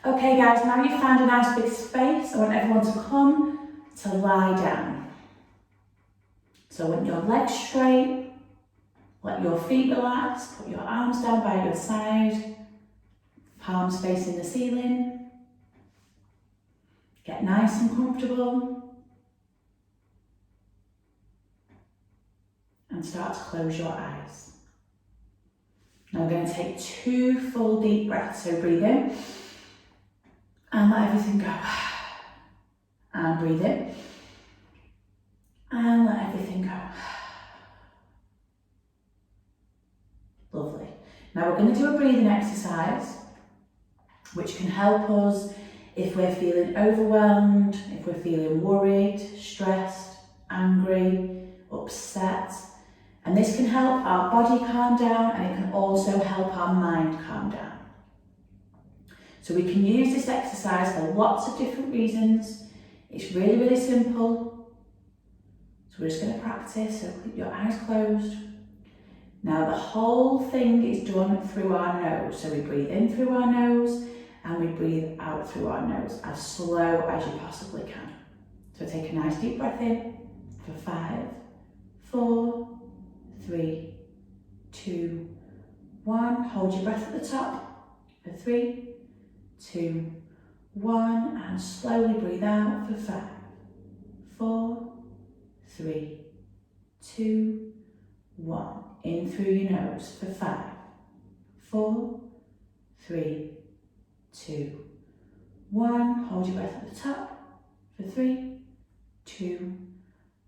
Okay guys, now you've found a nice big space, I want everyone to come to lie down. So I want your legs straight, let your feet relax, put your arms down by your side, palms facing the ceiling. Get nice and comfortable. And start to close your eyes. Now we're going to take 2 full deep breaths, so breathe in and let everything go. And breathe in and let everything go. Lovely. Now we're going to do a breathing exercise which can help us if we're feeling overwhelmed, if we're feeling worried, stressed, angry, upset. And this can help our body calm down, and it can also help our mind calm down. So we can use this exercise for lots of different reasons. It's really, really simple. So we're just going to practice, so keep your eyes closed. Now the whole thing is done through our nose. So we breathe in through our nose and we breathe out through our nose as slow as you possibly can. So take a nice deep breath in for 5, 4, 3, 2, 1. Hold your breath at the top for 3, 2, 1. And slowly breathe out for 5, 4, 3, 2, 1. In through your nose for 5, 4, 3, 2, 1. Hold your breath at the top for 3, 2,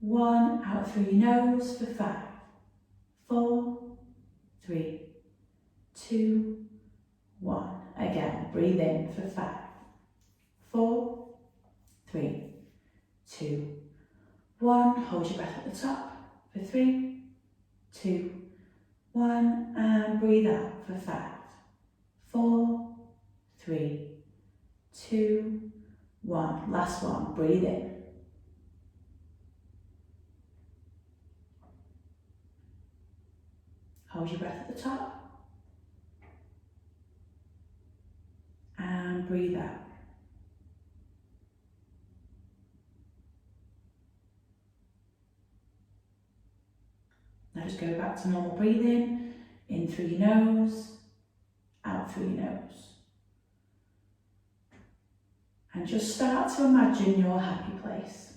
1. Out through your nose for 5, 4, 3, 2, 1. Again, breathe in for 5, 4, 3, 2, 1. Hold your breath at the top for 3, 2, 1. And breathe out for 5, 4, 3, 2, 1. Last one, breathe in. Hold your breath at the top and breathe out. Now just go back to normal breathing, in through your nose, out through your nose. And just start to imagine your happy place.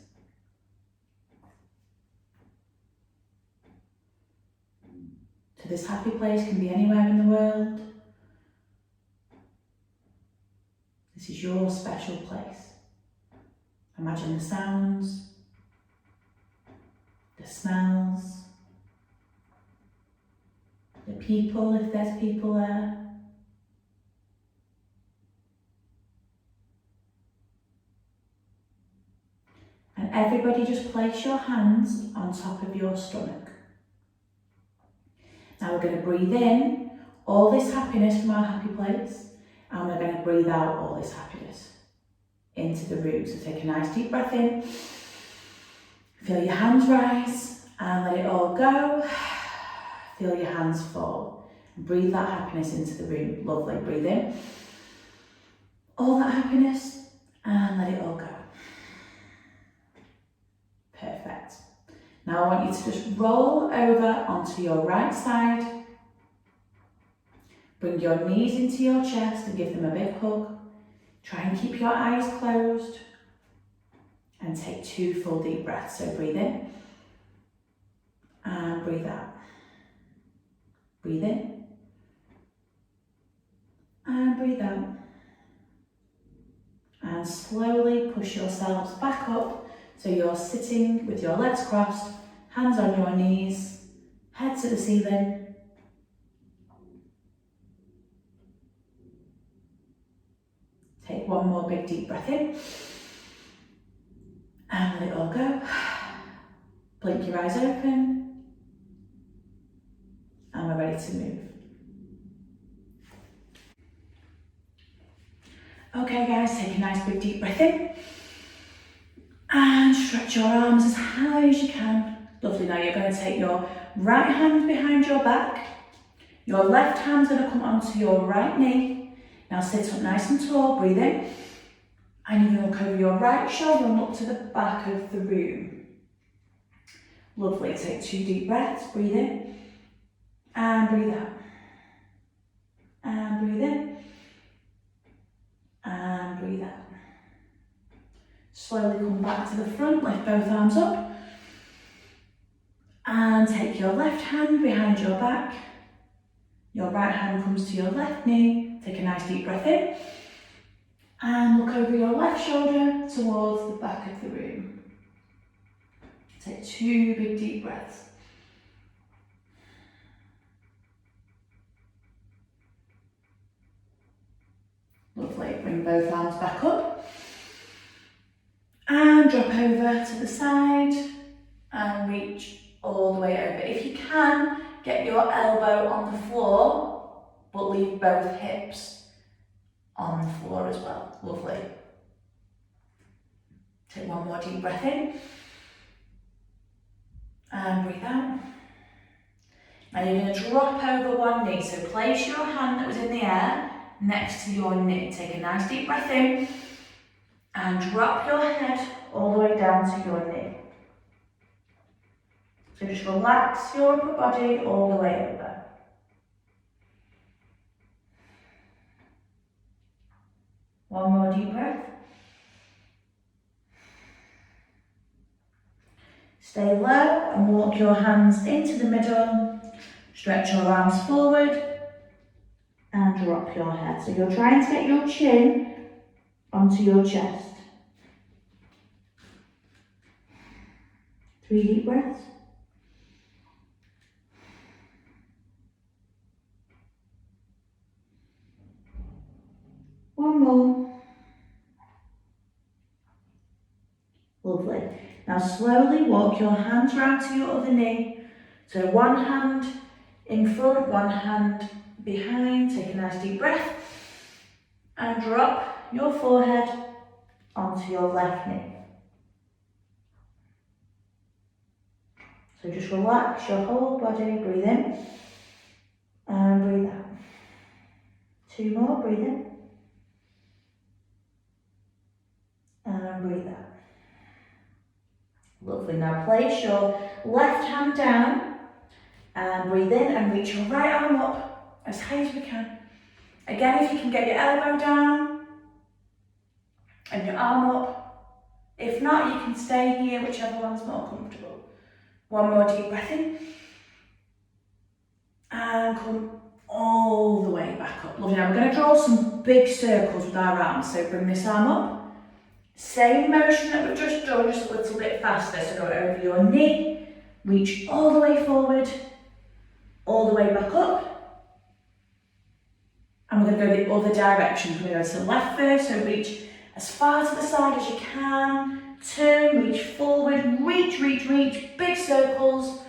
So this happy place can be anywhere in the world. This is your special place. Imagine the sounds, the smells, the people, if there's people there. And everybody just place your hands on top of your stomach. Now we're going to breathe in all this happiness from our happy place, and we're going to breathe out all this happiness into the room. So take a nice deep breath in, feel your hands rise and let it all go. Feel your hands fall and breathe that happiness into the room. Lovely, breathe in all that happiness and let it all go. Perfect. Now I want you to just roll over onto your right side. Bring your knees into your chest and give them a big hug. Try and keep your eyes closed. And take 2 full deep breaths. So breathe in and breathe out. Breathe in and breathe out. And slowly push yourselves back up. So you're sitting with your legs crossed, hands on your knees, head to the ceiling. Take 1 more big deep breath in and let it all go. Blink your eyes open and we're ready to move. Okay guys, take a nice big deep breath in. And stretch your arms as high as you can. Lovely, now you're going to take your right hand behind your back. Your left hand's going to come onto your right knee. Now sit up nice and tall, breathe in. And you're going to look over your right shoulder and look to the back of the room. Lovely, take 2 deep breaths, breathe in. And breathe out. And breathe in. And breathe out. Slowly come back to the front, lift both arms up. And take your left hand behind your back. Your right hand comes to your left knee. Take a nice deep breath in. And look over your left shoulder towards the back of the room. Take 2 big deep breaths. Lovely, bring both arms back up. And drop over to the side and reach all the way over. If you can, get your elbow on the floor, but leave both hips on the floor as well. Lovely. Take 1 more deep breath in. And breathe out. Now you're going to drop over one knee. So place your hand that was in the air next to your knee. Take a nice deep breath in. And drop your head all the way down to your knee. So just relax your upper body all the way over. One more deep breath. Stay low and walk your hands into the middle. Stretch your arms forward and drop your head. So you're trying to get your chin onto your chest. 3 deep breaths. One more. Lovely. Now slowly walk your hands round to your other knee. So one hand in front, one hand behind. Take a nice deep breath. And drop your forehead onto your left knee. So just relax your whole body. Breathe in. And breathe out. 2 more. Breathe in. And breathe out. Lovely. Now place your left hand down and breathe in and reach your right arm up as high as we can. Again, if you can get your elbow down and your arm up. If not, you can stay here, whichever one's more comfortable. 1 more deep breath in. And come all the way back up. Lovely. Now we're going to draw some big circles with our arms. So bring this arm up. Same motion that we've just done, just a little bit faster. So go over your knee, reach all the way forward, all the way back up. And we're going to go the other direction. We're going to go to the left first, so reach as far to the side as you can. Turn, reach forward, reach, big circles.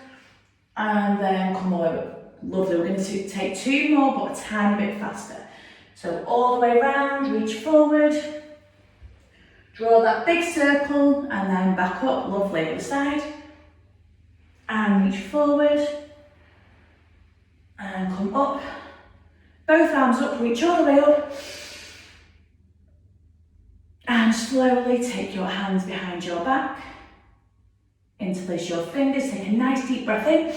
And then come over. Lovely, we're going to take 2 more, but a tiny bit faster. So all the way around, reach forward. Draw that big circle and then back up, lovely, other side. And reach forward. And come up. Both arms up, reach all the way up. And slowly take your hands behind your back. Interlace your fingers, take a nice deep breath in.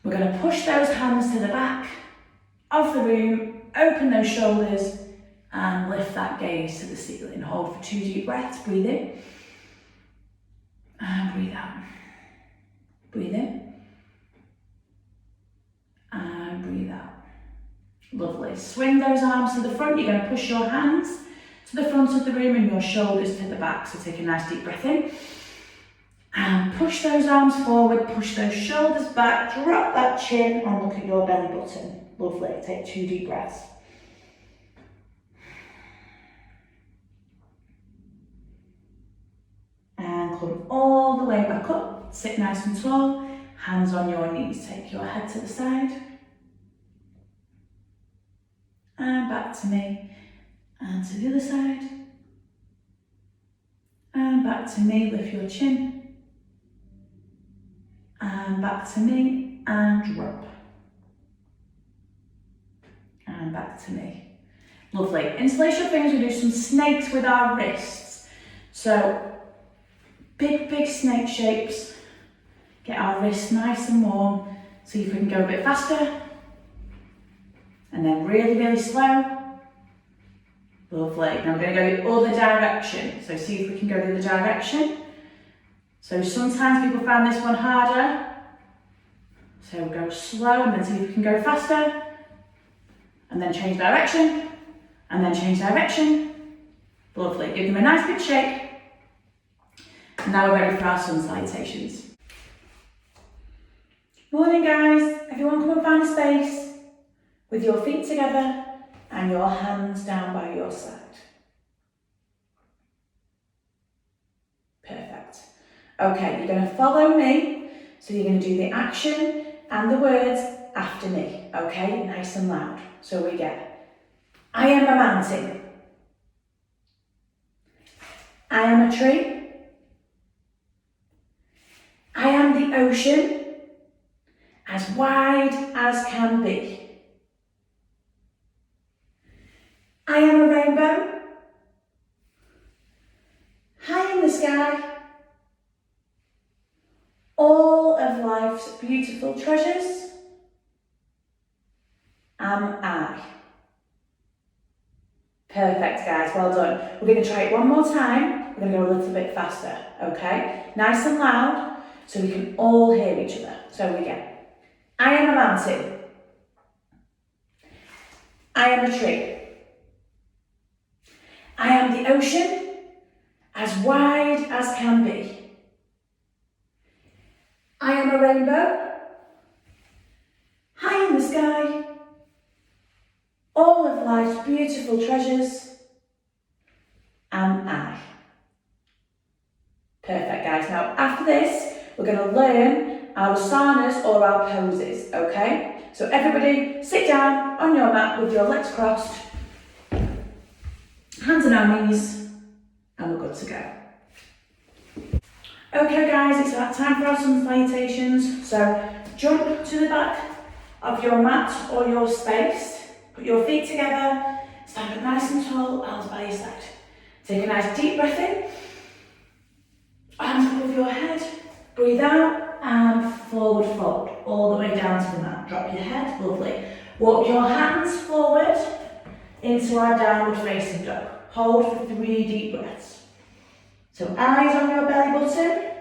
We're going to push those hands to the back of the room, open those shoulders, and lift that gaze to the ceiling. Hold for 2 deep breaths. Breathe in. And breathe out. Breathe in. And breathe out. Lovely. Swing those arms to the front. You're going to push your hands to the front of the room and your shoulders to the back. So take a nice deep breath in. And push those arms forward. Push those shoulders back. Drop that chin and look at your belly button. Lovely. Take 2 deep breaths. And come all the way back up. Sit nice and tall. Hands on your knees. Take your head to the side. And back to me. And to the other side. And back to me. Lift your chin. And back to me. And drop. And back to me. Lovely. Interlace your fingers, we do some snakes with our wrists. So, big snake shapes. Get our wrists nice and warm. See if we can go a bit faster. And then really slow. Lovely. Now we're going to go the other direction. So see if we can go the other direction. So sometimes people find this one harder. So we'll go slow and then see if we can go faster. And then change direction. And then change direction. Lovely. Give them a nice big shake. And now we're ready for our sun salutations. Morning guys. Everyone come and find a space with your feet together and your hands down by your side. Perfect. Okay, you're going to follow me. So you're going to do the action and the words after me. Okay, nice and loud. So we get, I am a mountain. I am a tree. I am the ocean, as wide as can be. I am a rainbow, high in the sky. All of life's beautiful treasures am I. Perfect, guys, well done. We're going to try it one more time. We're going to go a little bit faster, okay? Nice and loud, so we can all hear each other. So we get, I am a mountain. I am a tree. I am the ocean, as wide as can be. I am a rainbow, high in the sky. All of life's beautiful treasures am I. Perfect, guys. Now, after this, we're going to learn our asanas or our poses, okay? So everybody sit down on your mat with your legs crossed, hands on our knees, and we're good to go. Okay guys, it's that time for our sun salutations. So jump to the back of your mat or your space, put your feet together, stand up nice and tall, arms by your side. Take a nice deep breath in, arms above your head, breathe out and forward fold, all the way down to the mat. Drop your head, lovely. Walk your hands forward into our downward facing dog. Hold for 3 deep breaths. So eyes on your belly button,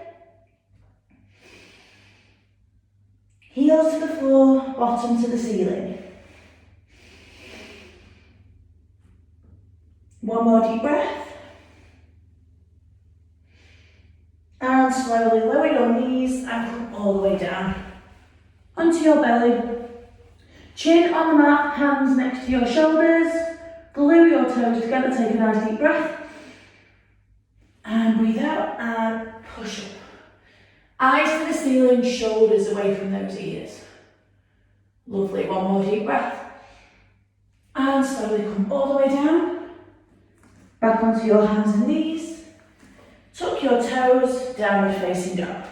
heels to the floor, bottom to the ceiling. One more deep breath. And slowly lower your knees and come all the way down onto your belly. Chin on the mat, hands next to your shoulders. Glue your toes together, take a nice deep breath. And breathe out and push up. Eyes to the ceiling, shoulders away from those ears. Lovely, one more deep breath. And slowly come all the way down. Back onto your hands and knees. Tuck your toes, downward facing dog.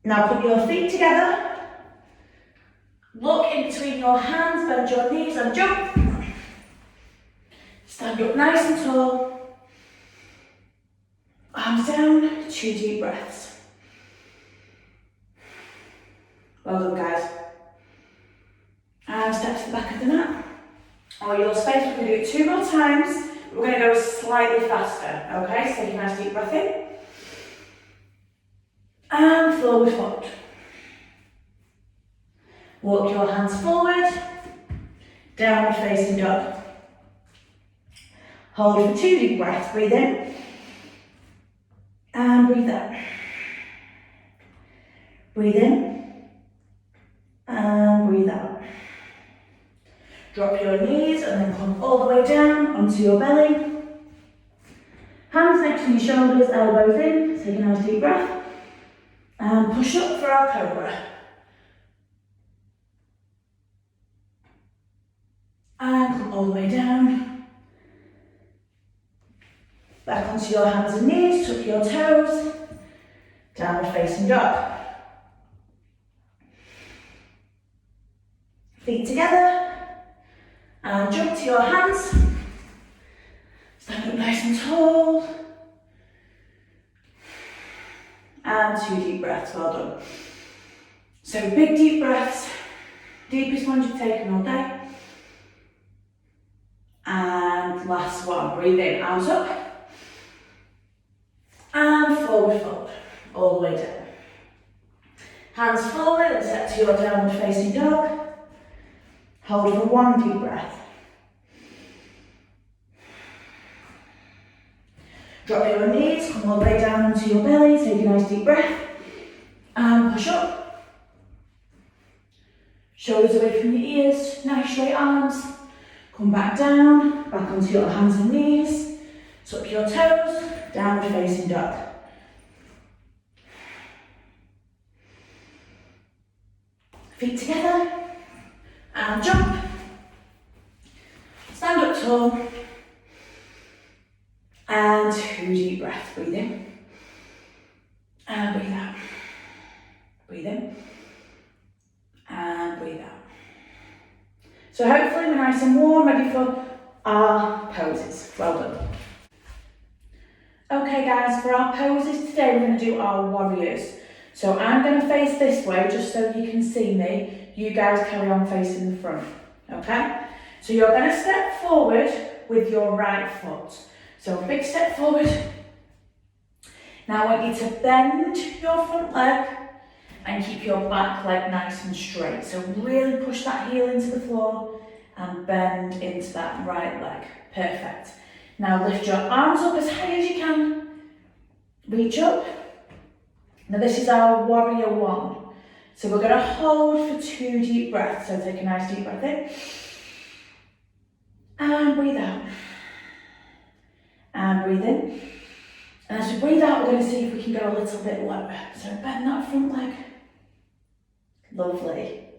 Now put your feet together. Look in between your hands, bend your knees and jump. Stand up nice and tall. Arms down, 2 deep breaths. Well done, guys. And step to the back of the mat. Or your space, we're going to do it 2 more times. We're going to go slightly faster, okay? So take a nice deep breath in. And forward fold. Walk your hands forward, downward facing dog. Hold for 2 deep breaths, breathe in. And breathe out. Breathe in. And breathe out. Drop your knees and then come all the way down onto your belly. Hands next to your shoulders, elbows in. Take a nice deep breath. And push up for our cobra. And come all the way down. Back onto your hands and knees, tuck your toes. Downward facing dog. Feet together, and jump to your hands. Stand up nice and tall. And 2 deep breaths, well done. So big deep breaths, deepest one you've taken all day. And last one, breathe in, arms up. And forward fold, all the way down. Hands forward and set to your downward facing dog. Hold for 1 deep breath. Drop your knees, come all the way down onto your belly, take a nice deep breath. And push up. Shoulders away from your ears, nice straight arms. Come back down, back onto your hands and knees. Tuck your toes, downward facing dog. Feet together, and jump. Stand up tall. And 2 deep breaths, breathe in. And breathe out. Breathe in. And breathe out. So hopefully we're nice and warm, ready for our poses. Well done. Okay guys, for our poses today we're going to do our warriors. So I'm going to face this way just so you can see me. You guys carry on facing the front, okay? So you're going to step forward with your right foot. So big step forward. Now I want you to bend your front leg and keep your back leg nice and straight. So really push that heel into the floor and bend into that right leg. Perfect. Now lift your arms up as high as you can. Reach up. Now this is our warrior 1. So we're going to hold for 2 deep breaths. So take a nice deep breath in. And breathe out. And breathe in. And as we breathe out, we're going to see if we can go a little bit lower. So bend that front leg. Lovely.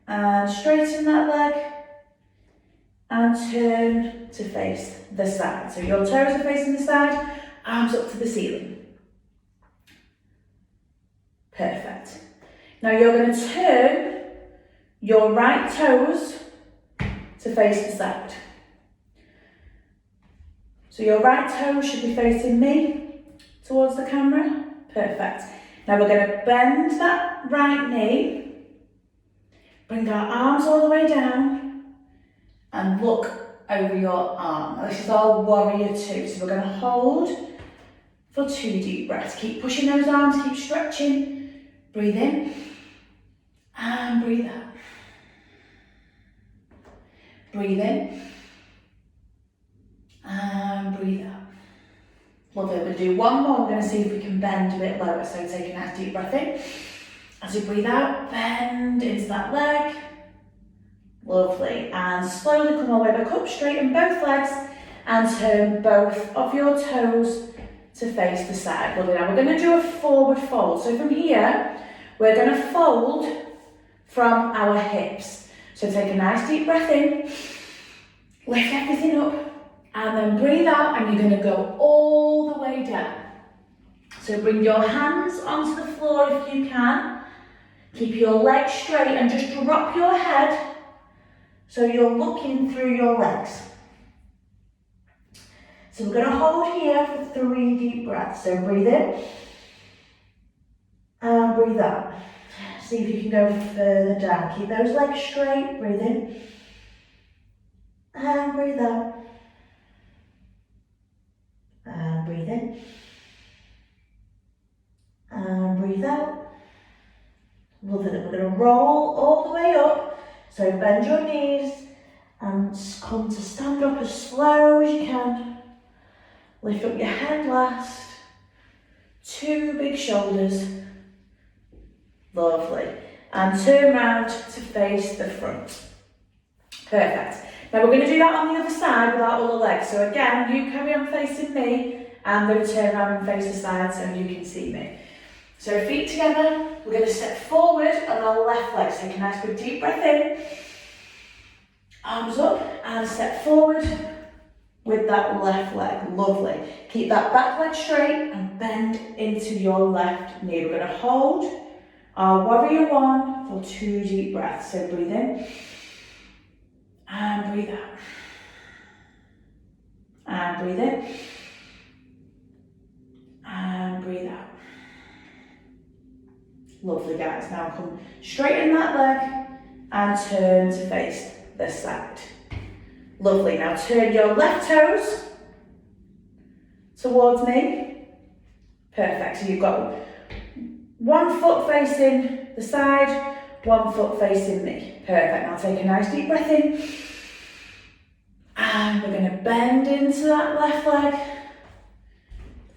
And straighten that leg. And turn to face the side. So your toes are facing the side, arms up to the ceiling. Perfect. Now you're going to turn your right toes to face the side. So your right toe should be facing me towards the camera. Perfect. Now we're going to bend that right knee, bring our arms all the way down and look over your arm. Now this is our warrior 2. So we're going to hold for 2 deep breaths. Keep pushing those arms, keep stretching. Breathe in and breathe out. Breathe in. And breathe out. Lovely. We'll do one more. We're going to see if we can bend a bit lower. So take a nice deep breath in. As you breathe out, bend into that leg. Lovely. And slowly come all the way back up, straighten both legs and turn both of your toes to face the side. Lovely. Now we're going to do a forward fold. So from here, we're going to fold from our hips. So take a nice deep breath in. Lift everything up. And then breathe out and you're going to go all the way down. So bring your hands onto the floor if you can. Keep your legs straight and just drop your head so you're looking through your legs. So we're going to hold here for 3 deep breaths. So breathe in and breathe out. See if you can go further down. Keep those legs straight. Breathe in and breathe out. And breathe in. And breathe out. Lovely. We're going to roll all the way up. So bend your knees and come to stand up as slow as you can. Lift up your head last. 2 big shoulders. Lovely. And turn round to face the front. Perfect. Now we're going to do that on the other side without all the legs. So again, you carry on facing me. I'm going to turn around and face the side so you can see me. So feet together. We're going to step forward on our left leg. Take a nice big deep breath in. Arms up and step forward with that left leg. Lovely. Keep that back leg straight and bend into your left knee. We're going to hold our warrior one for 2 deep breaths. So breathe in and breathe out. And breathe in and breathe out. Lovely, guys. Now come straighten that leg and turn to face this side. Lovely. Now turn your left toes towards me. Perfect. So you've got 1 foot facing the side, 1 foot facing me. Perfect. Now take a nice deep breath in. And we're going to bend into that left leg.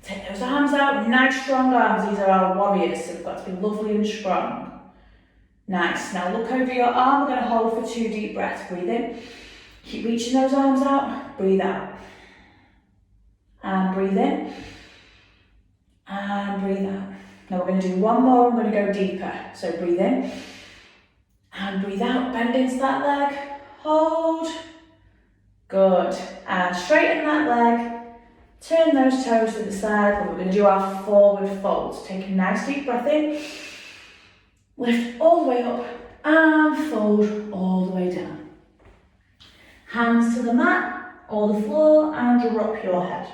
Take those arms out. Nice strong arms. These are our warriors, so we've got to be lovely and strong. Nice. Now look over your arm. We're going to hold for 2 deep breaths. Breathe in. Keep reaching those arms out. Breathe out. And breathe in. And breathe out. Now we're going to do one more. I'm going to go deeper. So breathe in. And breathe out. Bend into that leg. Hold. Good. And straighten that leg. Turn those toes to the side. We're going to do our forward fold. Take a nice deep breath in. Lift all the way up. And fold all the way down. Hands to the mat or the floor and drop your head.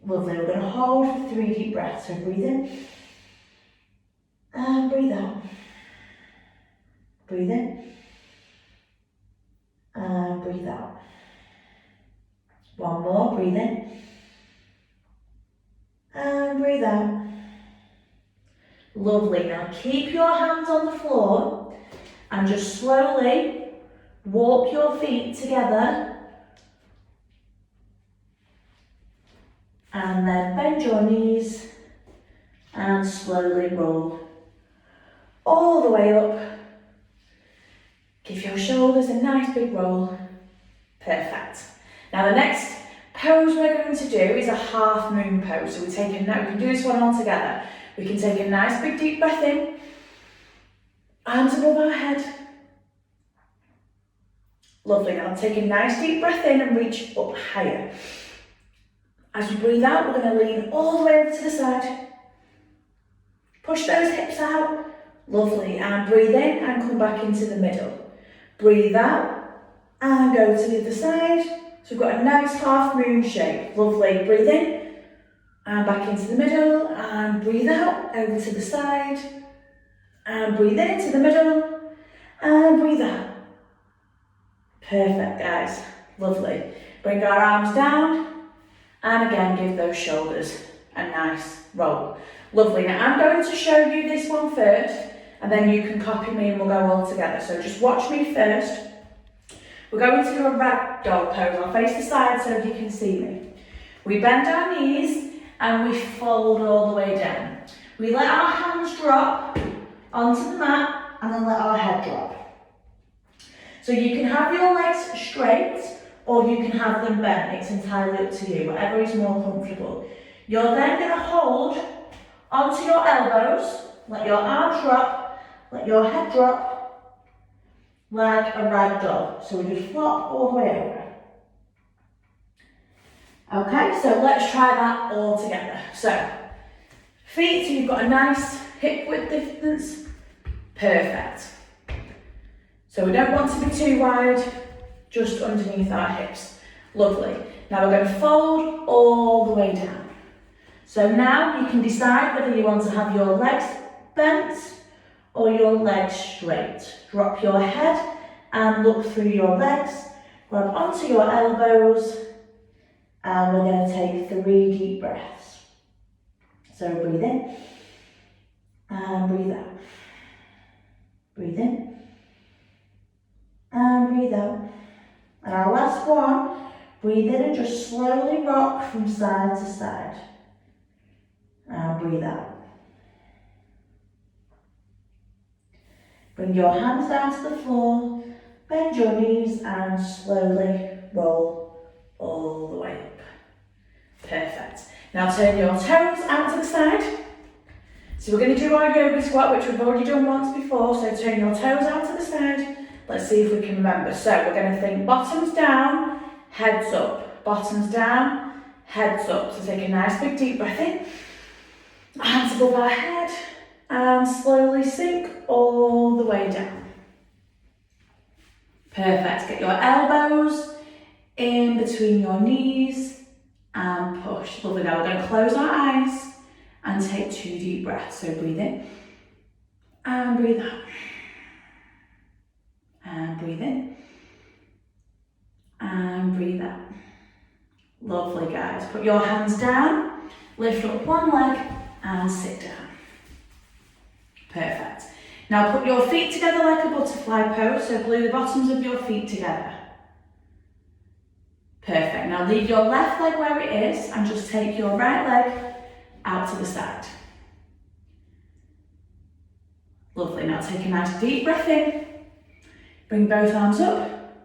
Lovely. We're going to hold for 3 deep breaths. So breathe in and breathe out. Breathe in and breathe out. One more. Breathe in and breathe out. Lovely. Now keep your hands on the floor and just slowly walk your feet together and then bend your knees and slowly roll all the way up. Give your shoulders a nice big roll. Perfect. Now the next pose we're going to do is a half moon pose. So we can do this one all together. We can take a nice big deep breath in, arms above our head. Lovely. Now take a nice deep breath in and reach up higher. As we breathe out, we're going to lean all the way over to the side. Push those hips out. Lovely. And breathe in and come back into the middle. Breathe out and go to the other side. So we've got a nice half moon shape. Lovely. Breathe in and back into the middle. And breathe out over to the side. And breathe in to the middle. And breathe out. Perfect, guys. Lovely. Bring our arms down. And again, give those shoulders a nice roll. Lovely. Now I'm going to show you this one first, and then you can copy me and we'll go all together. So just watch me first. We're going to do a ragdoll pose. I'll face the side so you can see me. We bend our knees and we fold all the way down. We let our hands drop onto the mat and then let our head drop. So you can have your legs straight or you can have them bent. It's entirely up to you, whatever is more comfortable. You're then going to hold onto your elbows, let your arms drop, let your head drop, like a rag doll. So we just flop all the way over. Okay, so let's try that all together. So, feet, so you've got a nice hip width distance. Perfect. So we don't want to be too wide, just underneath our hips. Lovely. Now we're going to fold all the way down. So now you can decide whether you want to have your legs bent or your legs straight. Drop your head and look through your legs. Grab onto your elbows and we're going to take 3 deep breaths. So breathe in and breathe out. Breathe in and breathe out. And our last one, breathe in and just slowly rock from side to side. And breathe out. Bring your hands down to the floor, bend your knees and slowly roll all the way up. Perfect. Now turn your toes out to the side. So we're going to do our yoga squat, which we've already done once before. So turn your toes out to the side. Let's see if we can remember. So we're going to think bottoms down, heads up. Bottoms down, heads up. So take a nice big deep breath in. Hands above our head And slowly sink all the way down. Perfect. Get your elbows in between your knees and push. Lovely. Now we're going to close our eyes and take 2 deep breaths. So breathe in and breathe out. And breathe in and breathe out. Lovely, guys. Put your hands down, lift up one leg and sit down. Perfect. Now put your feet together like a butterfly pose, so glue the bottoms of your feet together. Perfect. Now leave your left leg where it is and just take your right leg out to the side. Lovely. Now take a nice deep breath in. Bring both arms up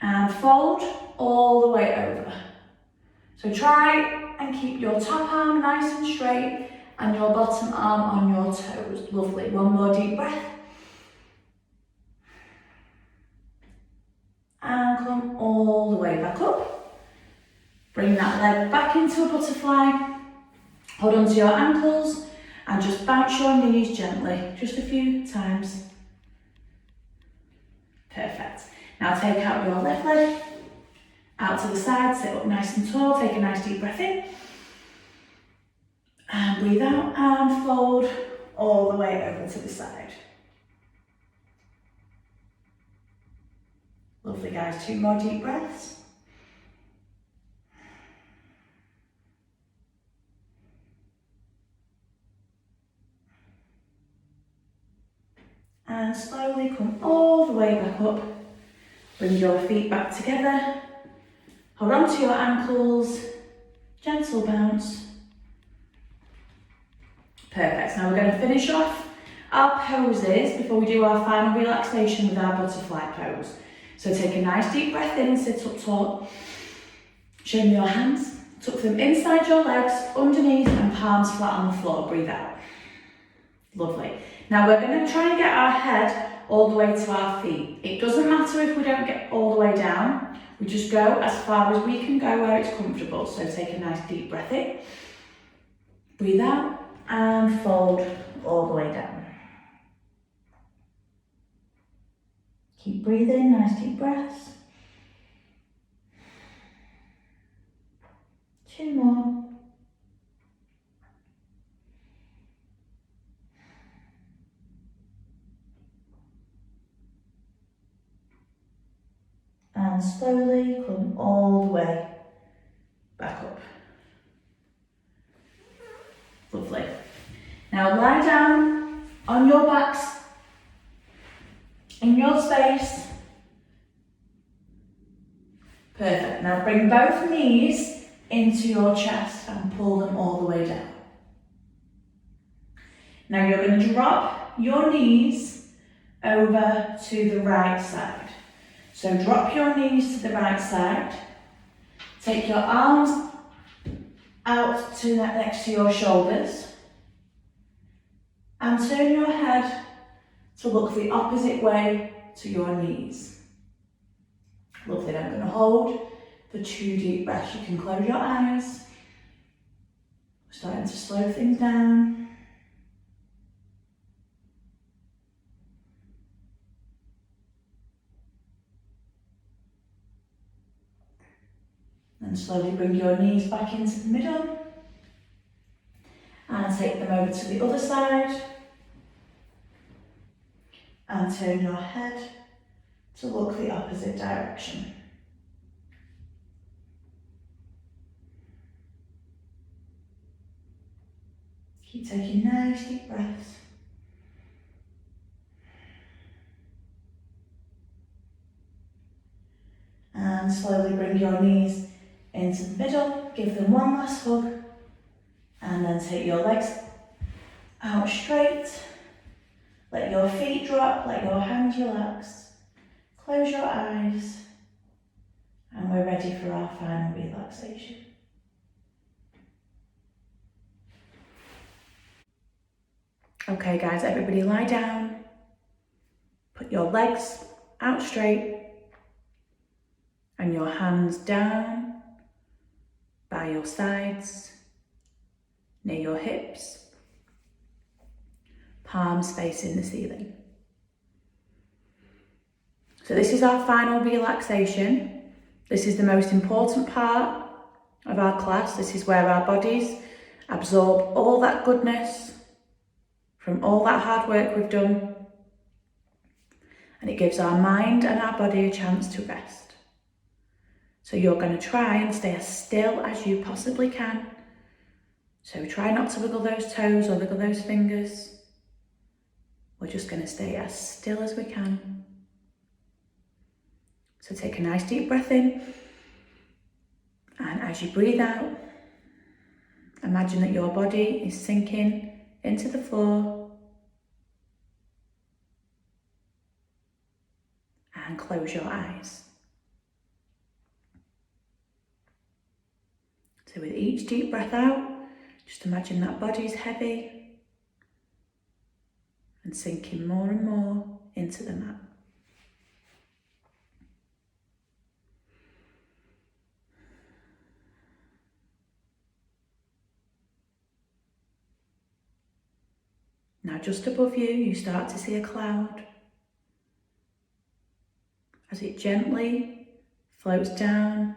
and fold all the way over. So try and keep your top arm nice and straight and your bottom arm on your toes. Lovely. One more deep breath. And come all the way back up. Bring that leg back into a butterfly. Hold onto your ankles and just bounce your knees gently, just a few times. Perfect. Now take out your left leg, out to the side, sit up nice and tall, take a nice deep breath in. And breathe out and fold all the way over to the side. Lovely, guys. 2 more deep breaths. And slowly come all the way back up. Bring your feet back together. Hold on to your ankles. Gentle bounce. Perfect. Now we're going to finish off our poses before we do our final relaxation with our butterfly pose. So take a nice deep breath in and sit up tall. Show me your hands. Tuck them inside your legs, underneath and palms flat on the floor. Breathe out. Lovely. Now we're going to try and get our head all the way to our feet. It doesn't matter if we don't get all the way down. We just go as far as we can go where it's comfortable. So take a nice deep breath in. Breathe out and fold all the way down. Keep breathing, nice deep breaths. 2 more. And slowly come all the way back up. Lovely. Now lie down on your backs in your space. Perfect. Now bring both knees into your chest and pull them all the way down. Now you're going to drop your knees over to the right side. So drop your knees to the right side. Take your arms out to next to your shoulders. And turn your head to look the opposite way to your knees. Lovely. I'm going to hold for 2 deep breaths. You can close your eyes. We're starting to slow things down. And slowly bring your knees back into the middle. And take them over to the other side. And turn your head to look the opposite direction. Keep taking nice deep breaths. And slowly bring your knees into the middle. Give them one last hug. And then take your legs out straight. Let your feet drop, let your hands relax. Close your eyes. And we're ready for our final relaxation. Okay guys, everybody lie down. Put your legs out straight. And your hands down by your sides, near your hips. palms facing the ceiling. So this is our final relaxation. This is the most important part of our class. This is where our bodies absorb all that goodness from all that hard work we've done, and it gives our mind and our body a chance to rest. So you're going to try and stay as still as you possibly can. So try not to wiggle those toes or wiggle those fingers. We're just going to stay as still as we can. So take a nice deep breath in, and as you breathe out, imagine that your body is sinking into the floor, and close your eyes. So with each deep breath out, just imagine that body's heavy and sinking more and more into the mat. Now just above you, you start to see a cloud as it gently floats down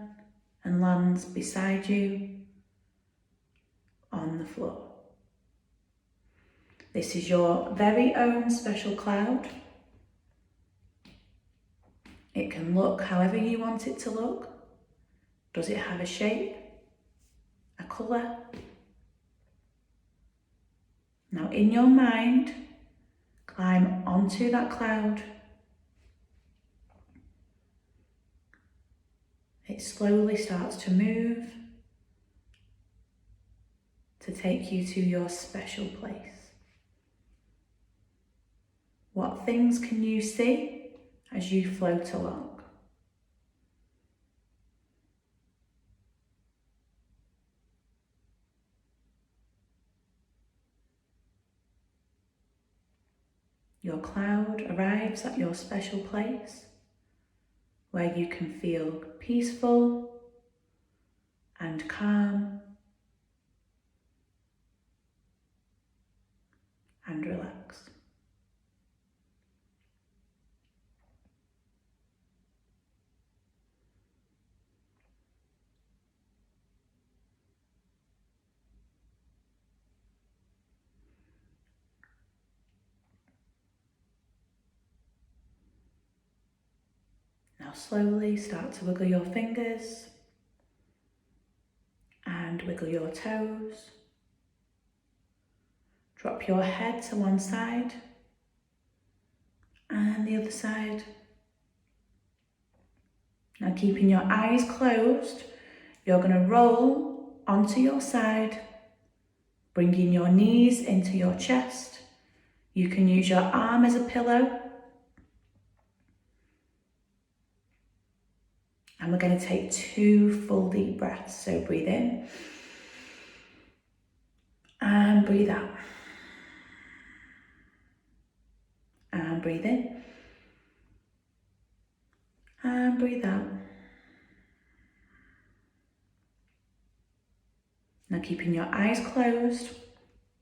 and lands beside you on the floor. This is your very own special cloud. It can look however you want it to look. Does it have a shape, a colour? Now in your mind, climb onto that cloud. It slowly starts to move to take you to your special place. What things can you see as you float along? Your cloud arrives at your special place where you can feel peaceful and calm and relaxed. Now slowly start to wiggle your fingers and wiggle your toes. Drop your head to one side and the other side. Now keeping your eyes closed, you're going to roll onto your side, bringing your knees into your chest. You can use your arm as a pillow. And we're going to take 2 full deep breaths. So breathe in and breathe out. And breathe in and breathe out. Now keeping your eyes closed,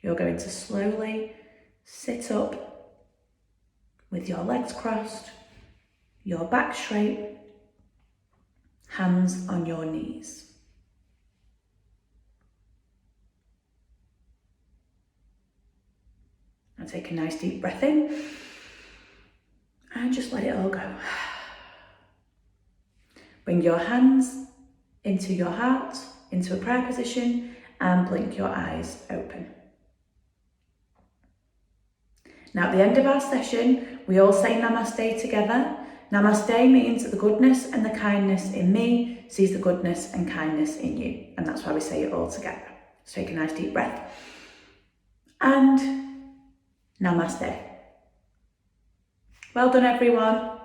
you're going to slowly sit up with your legs crossed, your back straight, hands on your knees. Now take a nice deep breath in and just let it all go. Bring your hands into your heart, into a prayer position, and blink your eyes open. Now at the end of our session, we all say Namaste together. Namaste means that the goodness and the kindness in me sees the goodness and kindness in you. And that's why we say it all together. So take a nice deep breath. And Namaste. Well done, everyone.